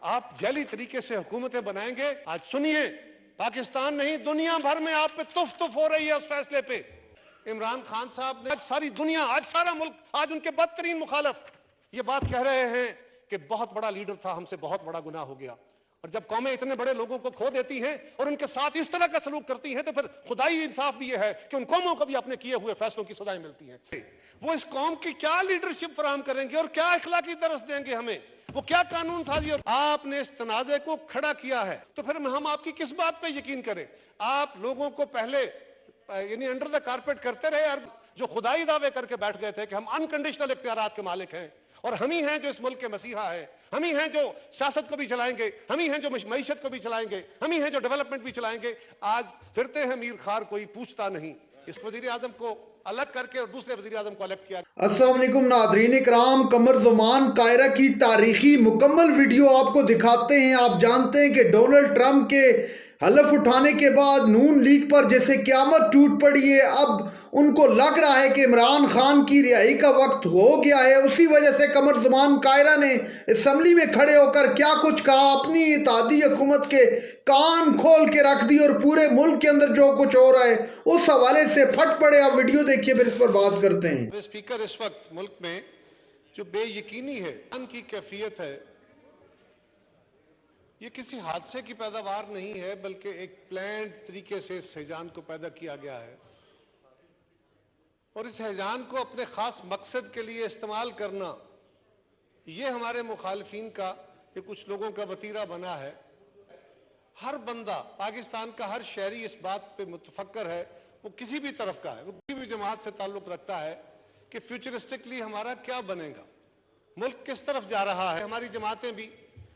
आप जैली तरीके से हुकूमतें बनाएंगे। आज सुनिए, पाकिस्तान नहीं दुनिया भर में आप पे तुफ हो रही है उस फैसले पे। इमरान खान साहब ने आज सारी दुनिया, आज सारा मुल्क, आज उनके बदतरीन मुखालिफ ये बात कह रहे हैं कि बहुत बड़ा लीडर था, हमसे बहुत बड़ा गुनाह हो गया। और जब कौमें इतने बड़े लोगों को खो देती हैं और उनके साथ इस तरह का सलूक करती हैं तो फिर खुदाई इंसाफ भी ये है कि उन कौमों को भी अपने किए हुए फैसलों की सजाएं मिलती हैं। वो इस कौम की क्या लीडरशिप फराहम करेंगे और क्या इखलाकी दरस देंगे हमें, वो क्या कानून साजी। और आपने इस तनाज़े को खड़ा किया है तो फिर हम आपकी किस बात पे यकीन करें। आप लोगों को पहले यानी अंडर द कारपेट करते रहे और जो खुदाई दावे करके बैठ गए थे कि हम अनकंडीशनल इख्तियारात के मालिक हैं और हम ही हैं जो इस मुल्क के मसीहा है, हम ही हैं जो सियासत को भी चलाएंगे, हम ही हैं जो मईशत को भी चलाएंगे, हम ही हैं जो डेवलपमेंट भी चलाएंगे। आज फिरते हैं मीर खार, कोई पूछता नहीं। इस वजीर आजम को अलग करके और दूसरे वजीर आजम को अलग किया। अस्सलाम वालेकुम नाज़रीन इकराम, कमर ज़मान कायरा की तारीखी मुकम्मल वीडियो आपको दिखाते हैं। आप जानते हैं कि डोनाल्ड ट्रंप के हलफ उठाने के बाद नून लीग पर जैसे क़यामत टूट पड़ी है। अब उनको लग रहा है कि इमरान खान की रिहाई का वक्त हो गया है। उसी वजह से कमर ज़मान कायरा ने असम्बली में खड़े होकर क्या कुछ कहा, अपनी इत्तेहादी हुकूमत के कान खोल के रख दी और पूरे मुल्क के अंदर जो कुछ हो रहा है उस हवाले से फट पड़े। आप वीडियो देखिए, फिर इस पर बात करते हैं। स्पीकर, इस वक्त मुल्क में जो बेयकीनी है, की कैफियत है, ये किसी हादसे की पैदावार नहीं है बल्कि एक प्लान्ड तरीके से इस हैजान को पैदा किया गया है। और इस हैजान को अपने खास मकसद के लिए इस्तेमाल करना, ये हमारे मुखालिफिन का, ये कुछ लोगों का वतीरा बना है। हर बंदा, पाकिस्तान का हर शहरी इस बात पे मुतफक्कर है, वो किसी भी तरफ का है, वो किसी भी जमात से ताल्लुक रखता है कि फ्यूचरिस्टिकली हमारा क्या बनेगा, मुल्क किस तरफ जा रहा है। हमारी जमातें भी,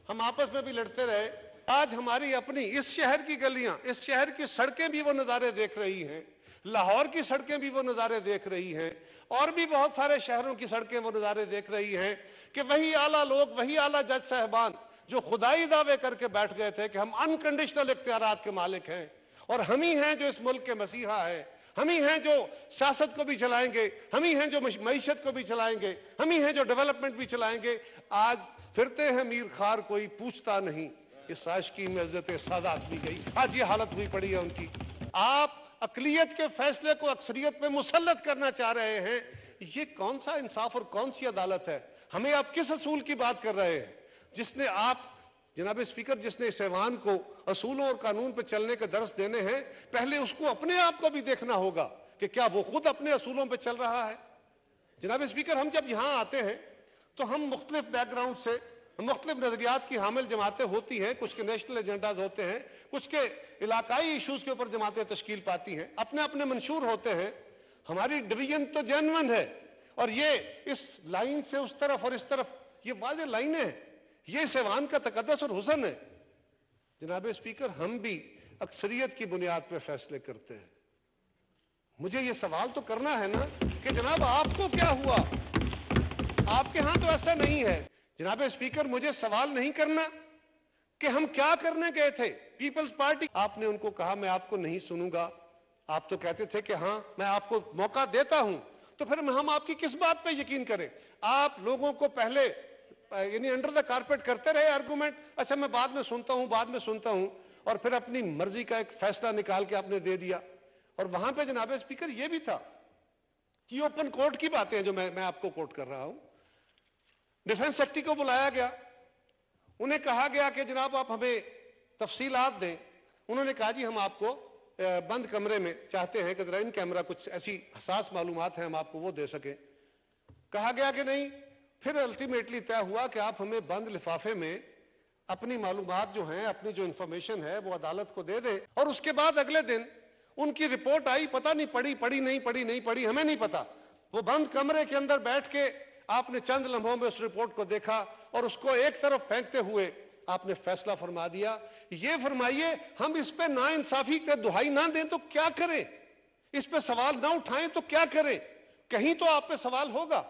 हम आपस में भी लड़ते रहे। आज हमारी अपनी इस शहर की गलियां, इस शहर की सड़कें भी वो नज़ारे देख रही हैं, लाहौर की सड़कें भी वो नज़ारे देख रही हैं, और भी बहुत सारे शहरों की सड़कें वो नज़ारे देख रही हैं कि वही आला लोग, वही आला जज साहबान जो खुदाई दावे करके बैठ गए थे कि हम अनकंडीशनल इख्तियारात के मालिक हैं और हम ही हैं जो इस मुल्क के मसीहा है, हम ही हैं जो सियासत को भी चलाएंगे, हम ही हैं जो मईशत को भी चलाएंगे, हम ही हैं जो डेवलपमेंट भी चलाएंगे। आज फिरते हैं मीर खार, कोई पूछता नहीं। इस आशिकी में इज्जत सादात भी गई। आज ये हालत हुई पड़ी है उनकी। आप अकलियत के फैसले को अक्सरियत में मुसल्लत करना चाह रहे हैं। ये कौन सा इंसाफ और कौन सी अदालत है? हमें आप किस असूल की बात कर रहे हैं जिसने आप जनाब स्पीकर, जिसने इस ऐवान को असूलों और कानून पर चलने के दर्स देने हैं, पहले उसको अपने आप को भी देखना होगा कि क्या वो खुद अपने असूलों पर चल रहा है। जनाब स्पीकर, हम जब यहाँ आते हैं तो हम मुख्तलिफ बैकग्राउंड से, मुख्तलिफ नजरियात की हामिल जमातें होती हैं, कुछ के नेशनल एजेंडाज होते हैं, कुछ के इलाकाई इशूज के ऊपर जमातें तश्कील पाती हैं, अपने अपने मंशूर होते हैं। हमारी डिवीजन तो जेन्युइन है और ये इस लाइन से उस तरफ और इस तरफ ये वाज़ेह लाइनें हैं, ये इस ऐवान का तकद्दस और हुस्न है। जनाब स्पीकर, हम भी अक्सरियत की बुनियाद पर फैसले करते हैं। मुझे ये सवाल तो करना है ना कि जनाब आपको क्या हुआ, आपके यहां तो ऐसा नहीं है। जनाब स्पीकर, मुझे सवाल नहीं करना कि हम क्या करने गए थे। पीपल्स पार्टी, आपने उनको कहा मैं आपको नहीं सुनूंगा। आप तो कहते थे कि हाँ मैं आपको मौका देता हूं, तो फिर हम आपकी किस बात पे यकीन करें। आप लोगों को पहले यानी अंडर द कारपेट करते रहे आर्गूमेंट, अच्छा मैं बाद में सुनता हूं, बाद में सुनता हूं, और फिर अपनी मर्जी का एक फैसला निकाल के आपने दे दिया। और वहां पे जनाब स्पीकर ये भी था कि ओपन कोर्ट की बातें जो मैं आपको कोर्ट कर रहा हूं, डिफेंस सेक्रेटरी को बुलाया गया, उन्हें कहा गया कि जनाब आप हमें तफसीलात दें। उन्होंने कहा जी हम आपको बंद कमरे में चाहते हैं कि जरा इन कैमरा कुछ ऐसी हसास मालूमात हैं हम आपको वो दे सकें। कहा गया कि नहीं। फिर अल्टीमेटली तय हुआ कि आप हमें बंद लिफाफे में अपनी मालूमात जो हैं, अपनी जो इंफॉर्मेशन है वो अदालत को दे दें। और उसके बाद अगले दिन उनकी रिपोर्ट आई, पता नहीं पढ़ी नहीं पढ़ी हमें नहीं पता। वो बंद कमरे के अंदर बैठ के आपने चंद लम्हों में उस रिपोर्ट को देखा और उसको एक तरफ फेंकते हुए आपने फैसला फरमा दिया। ये फरमाइए, हम इस पे नाइंसाफी का दुहाई ना दें तो क्या करें, इस पे सवाल ना उठाएं तो क्या करें। कहीं तो आप पे सवाल होगा।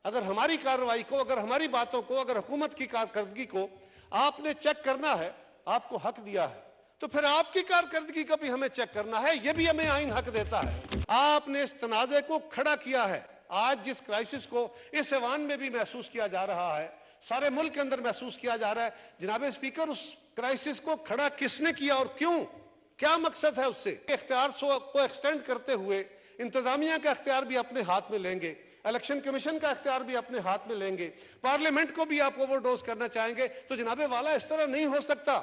अगर हमारी कार्रवाई को, अगर हमारी बातों को, अगर हुकूमत की कारकर्दगी को आपने चेक करना है, आपको हक दिया है, तो फिर आपकी कारकर्दगी का भी हमें चेक करना है। यह भी हमें आईन हक देता है। आपने इस तनाज़े को खड़ा किया है। आज जिस क्राइसिस को इस ऐवान में भी महसूस किया जा रहा है, سارے ملک کے اندر محسوس کیا جا رہا ہے. جناب اسپیکر, اس کرائسس کو کھڑا کس نے کیا اور کیوں, کیا مقصد ہے اس سے؟ اختیار کو ایکسٹینڈ کرتے ہوئے انتظامیہ کا اختیار بھی اپنے ہاتھ میں لیں گے, الیکشن کمیشن کا اختیار بھی اپنے ہاتھ میں لیں گے, پارلیمنٹ کو بھی آپ اوور ڈوز کرنا چاہیں گے. تو جناب والا اس طرح نہیں ہو سکتا.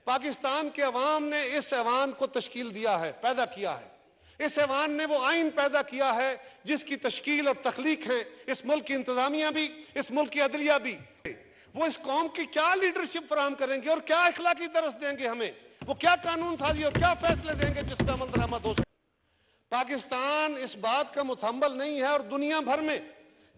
پاکستان کے عوام نے اس ایوان کو تشکیل دیا ہے, پیدا کیا ہے. اس ایوان نے وہ آئین پیدا کیا ہے جس کی تشکیل اور تخلیق ہے اس ملک کی انتظامیہ بھی, اس ملک کی عدلیہ بھی. وہ اس قوم کی کیا لیڈرشپ فراہم کریں گے اور کیا اخلاقی درس دیں گے ہمیں, وہ کیا قانون سازی اور کیا فیصلے دیں گے جس پہ عمل درآمد ہو سکے. پاکستان اس بات کا متحمل نہیں ہے, اور دنیا بھر میں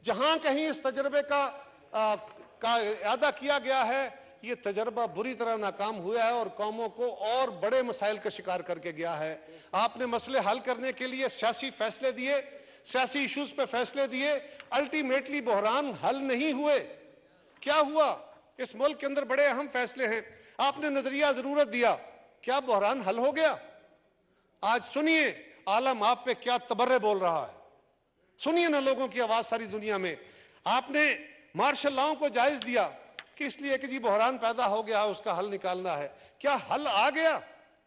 جہاں کہیں اس تجربے کا اعادہ کیا گیا ہے, یہ تجربہ بری طرح ناکام ہوا ہے اور قوموں کو اور بڑے مسائل کا شکار کر کے گیا ہے. آپ نے مسئلے حل کرنے کے لیے سیاسی فیصلے دیے, سیاسی ایشوز پہ فیصلے دیے, الٹیمیٹلی بحران حل نہیں ہوئے. کیا ہوا؟ اس ملک کے اندر بڑے اہم فیصلے ہیں, آپ نے نظریہ ضرورت دیا, کیا بحران حل ہو گیا؟ آج سنیے عالم آپ پہ کیا تبرے بول رہا ہے, سنیے نا لوگوں کی آواز ساری دنیا میں. آپ نے مارشل لاؤں کو جائز دیا کہ اس لیے کہ جی بحران پیدا ہو گیا, اس کا حل نکالنا ہے. کیا حل آ گیا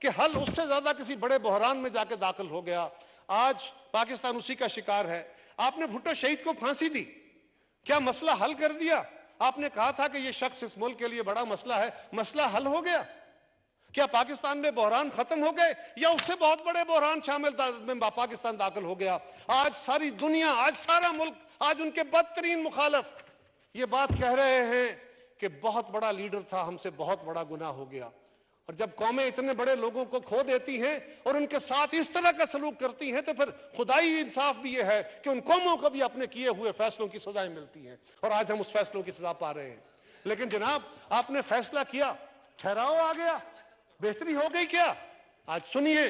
کہ حل اس سے زیادہ کسی بڑے بحران میں جا کے داخل ہو گیا؟ آج پاکستان اسی کا شکار ہے. آپ نے بھٹو شہید کو پھانسی دی, کیا مسئلہ حل کر دیا؟ آپ نے کہا تھا کہ یہ شخص اس ملک کے لیے بڑا مسئلہ ہے, مسئلہ حل ہو گیا؟ کیا پاکستان میں بحران ختم ہو گئے یا اس سے بہت بڑے بحران شامل میں پاکستان داخل ہو گیا؟ آج ساری دنیا, آج سارا ملک, آج ان کے بدترین مخالف یہ بات کہہ رہے ہیں کہ بہت بڑا لیڈر تھا, ہم سے بہت بڑا گناہ ہو گیا. اور جب قومیں اتنے بڑے لوگوں کو کھو دیتی ہیں اور ان کے ساتھ اس طرح کا سلوک کرتی ہیں تو پھر خدائی انصاف بھی یہ ہے کہ ان قوموں کو بھی اپنے کیے ہوئے فیصلوں کی سزائیں ملتی ہیں, اور آج ہم اس فیصلوں کی سزا پا رہے ہیں. لیکن جناب آپ نے فیصلہ کیا, ٹھہراؤ آ گیا, بہتری ہو گئی کیا؟ آج سنیے,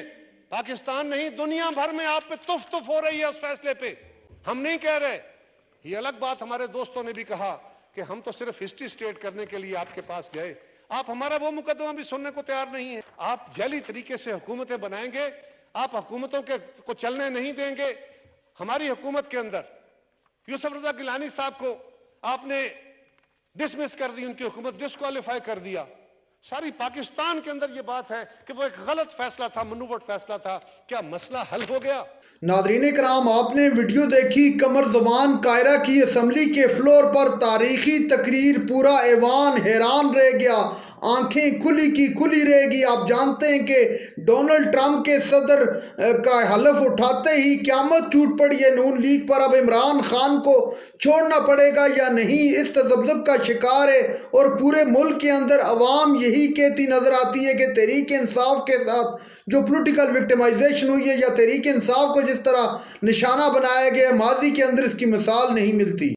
پاکستان نہیں دنیا بھر میں آپ پہ تف تف ہو رہی ہے اس فیصلے پہ. ہم نہیں کہہ رہے, یہ الگ بات ہمارے دوستوں نے بھی کہا کہ ہم تو صرف ہسٹری سٹیٹ کرنے کے لیے آپ کے پاس گئے, آپ ہمارا وہ مقدمہ بھی سننے کو تیار نہیں ہیں. آپ جعلی طریقے سے حکومتیں بنائیں گے, آپ حکومتوں کو چلنے نہیں دیں گے. ہماری حکومت کے اندر یوسف رضا گیلانی صاحب کو آپ نے ڈسمس کر دی, ان کی حکومت ڈسکوالیفائی کر دیا. ساری پاکستان کے اندر یہ بات ہے کہ وہ ایک غلط فیصلہ تھا, منووٹ فیصلہ تھا. کیا مسئلہ حل ہو گیا؟ ناظرین کرام, آپ نے ویڈیو دیکھی قمر زمان قاہرہ کی اسمبلی کے فلور پر تاریخی تقریر. پورا ایوان حیران رہ گیا, آنکھیں کھلی کی کھلی رہ گی. آپ جانتے ہیں کہ ڈونلڈ ٹرمپ کے صدر کا حلف اٹھاتے ہی قیامت ٹوٹ پڑی ہے نون لیگ پر. اب عمران خان کو چھوڑنا پڑے گا یا نہیں, اس تذبذب کا شکار ہے. اور پورے ملک کے اندر عوام یہی کہتی نظر آتی ہے کہ تحریک انصاف کے ساتھ جو پولیٹیکل وکٹمائزیشن ہوئی ہے یا تحریک انصاف کو جس طرح نشانہ بنایا گیا ہے, ماضی کے اندر اس کی مثال نہیں ملتی.